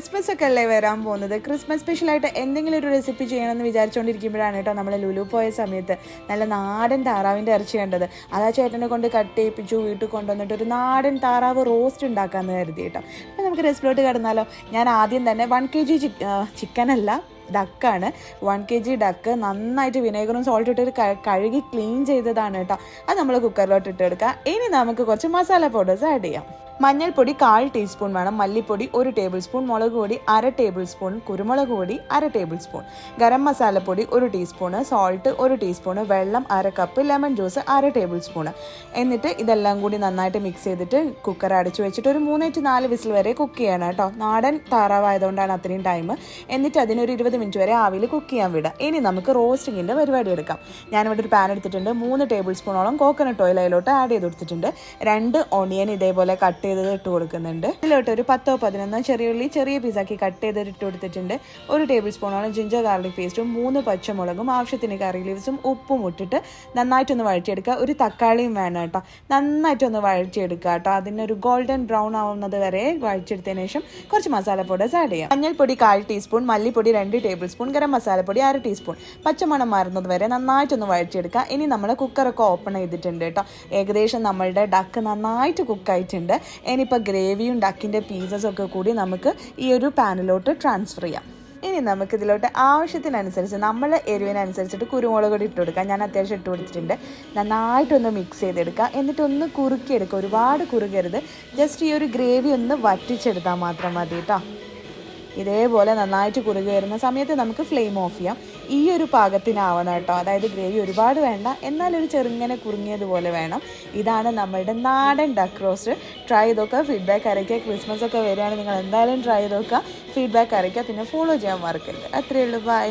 Christmas ഒക്കെ അല്ലേ വരാൻ പോകുന്നത്. ക്രിസ്മസ് സ്പെഷ്യലായിട്ട് എന്തെങ്കിലും ഒരു റെസിപ്പി ചെയ്യണമെന്ന് വിചാരിച്ചുകൊണ്ടിരിക്കുമ്പോഴാണ് കേട്ടോ നമ്മൾ ലുലു പോയ സമയത്ത് നല്ല നാടൻ താറാവിൻ്റെ ഇറച്ചി കണ്ടത്. അതാ ചേട്ടനെ കൊണ്ട് കട്ട് ചെയ്യിപ്പിച്ചു വീട്ടിൽ കൊണ്ടുവന്നിട്ട് ഒരു നാടൻ താറാവ് റോസ്റ്റ് ഉണ്ടാക്കാമെന്ന് കരുതി കേട്ടോ. അപ്പോൾ നമുക്ക് റെസിപ്പിലോട്ട് കടന്നാലോ. ഞാൻ ആദ്യം തന്നെ 1 kg ചിക്കനല്ല, ഡക്കാണ്. 1 kg ഡക്ക് നന്നായിട്ട് വിനേഗറും സോൾട്ട് ഇട്ട് കഴുകി ക്ലീൻ ചെയ്തതാണ് കേട്ടോ. അത് നമ്മൾ കുക്കറിലോട്ട് ഇട്ടെടുക്കുക. ഇനി നമുക്ക് കുറച്ച് മസാല പൗഡേഴ്സ് ആഡ് ചെയ്യാം. മഞ്ഞൾപ്പൊടി 1/4 ടീസ്പൂൺ വേണം, മല്ലിപ്പൊടി 1 ടേബിൾ സ്പൂൺ, മുളക് പൊടി 1/2 ടേബിൾ സ്പൂൺ, കുരുമുളക് പൊടി 1/2 ടേബിൾ സ്പൂൺ, ഗരം മസാലപ്പൊടി 1 ടീസ്പൂണ്, സോൾട്ട് 1 ടീസ്പൂണ്, വെള്ളം 1/2 cup, lemon juice 1/2 table spoon. എന്നിട്ട് ഇതെല്ലാം കൂടി നന്നായിട്ട് മിക്സ് ചെയ്തിട്ട് കുക്കർ അടച്ചു വെച്ചിട്ട് ഒരു 3-4 വിസിൽ വരെ കുക്ക് ചെയ്യണം കേട്ടോ. നാടൻ താറാവായതുകൊണ്ടാണ് അത്രയും ടൈം. എന്നിട്ട് അതിനൊരു 20 മിനിറ്റ് വരെ ആവിയിൽ കുക്ക് ചെയ്യാൻ വിടാം. ഇനി നമുക്ക് റോസ്റ്റിങ്ങിൻ്റെ പരിപാടി എടുക്കാം. ഞാനിവിടെ ഒരു പാൻ എടുത്തിട്ടുണ്ട്. 3 ടേബിൾ സ്പൂണോളം കോക്കനട്ട് ഓയിൽ അതിലോട്ട് ആഡ് ചെയ്ത് കൊടുത്തിട്ടുണ്ട്. 2 ഓണിയൻ ഇതേപോലെ കട്ട് ചെയ്തത് ഇട്ട് കൊടുക്കുന്നുണ്ട്. ഇതിലോട്ട് ഒരു 10-11 ചെറിയ ഉള്ളി ചെറിയ പീസാക്കി കട്ട് ചെയ്തിട്ട് ഇട്ട് കൊടുത്തിട്ടുണ്ട്. 1 ടേബിൾ സ്പൂണോളം ജിഞ്ചർ ഗാർലിക് പേസ്റ്റും 3 പച്ചമുളകും ആവശ്യത്തിന് കറി ലീവ്സും ഉപ്പും ഇട്ടിട്ട് നന്നായിട്ടൊന്ന് വഴറ്റിയെടുക്കുക. ഒരു തക്കാളിയും വേണം കേട്ടോ. നന്നായിട്ടൊന്ന് വഴറ്റിയെടുക്കുക കേട്ടോ. അതിനൊരു ഗോൾഡൻ ബ്രൗൺ ആവുന്നത് വരെ വഴറ്റിയെടുത്തതിന് ശേഷം കുറച്ച് മസാല പൗഡേഴ്സ് ആഡ് ചെയ്യാം. മഞ്ഞൾപ്പൊടി 1/4 ടീസ്പൂൺ, മല്ലിപ്പൊടി 2 ടേബിൾ സ്പൂൺ, ഗരം മസാലപ്പൊടി 1/2 ടീസ്പൂൺ. പച്ചമണം മാറുന്നത് വരെ നന്നായിട്ടൊന്ന് വഴറ്റിയെടുക്കുക. ഇനി നമ്മൾ കുക്കറൊക്കെ ഓപ്പൺ ചെയ്തിട്ടുണ്ട് കേട്ടോ. ഏകദേശം നമ്മളുടെ ഡക്ക് നന്നായിട്ട് കുക്കായിട്ടുണ്ട്. ഇനിയിപ്പോൾ ഗ്രേവിയും ഡക്കിൻ്റെ പീസസൊക്കെ കൂടി നമുക്ക് ഈ ഒരു പാനിലോട്ട് ട്രാൻസ്ഫർ ചെയ്യാം. ഇനി നമുക്കിതിലോട്ട് ആവശ്യത്തിനനുസരിച്ച് നമ്മൾ എരിവിനനുസരിച്ചിട്ട് കുരുമുളക് പൊടി ഇട്ട് കൊടുക്കാം. ഞാൻ അത്യാവശ്യം ഇട്ട് കൊടുത്തിട്ടുണ്ട്. നന്നായിട്ടൊന്ന് മിക്സ് ചെയ്തെടുക്കുക. എന്നിട്ടൊന്ന് കുറുക്കിയെടുക്കുക. ഒരുപാട് കുറുകരുത്. ജസ്റ്റ് ഈ ഒരു ഗ്രേവി ഒന്ന് വറ്റിച്ചെടുത്താൽ മാത്രം മതി കേട്ടോ. ഇതേപോലെ നന്നായിട്ട് കുറുകി വരുന്ന സമയത്ത് നമുക്ക് ഫ്ലെയിം ഓഫ് ചെയ്യാം. ഈ ഒരു പാകത്തിനാവണം കേട്ടോ. അതായത് ഗ്രേവി ഒരുപാട് വേണ്ട, എന്നാലൊരു ചെറുങ്ങനെ കുറുങ്ങിയതുപോലെ വേണം. ഇതാണ് നമ്മളുടെ നാടൻ ഡക്ക് റോസ്റ്റ്. ട്രൈ ചെയ്ത് നോക്കുക, ഫീഡ്ബാക്ക് അറിയിക്കുക. ക്രിസ്മസ് ഒക്കെ വരികയാണെങ്കിൽ നിങ്ങൾ എന്തായാലും ട്രൈ ചെയ്ത് നോക്കുക, ഫീഡ്ബാക്ക് അറിയിക്കുക. പിന്നെ ഫോളോ ചെയ്യാൻ മറക്കരുത്. അത്രയേ ഉള്ളൂ. ബൈ.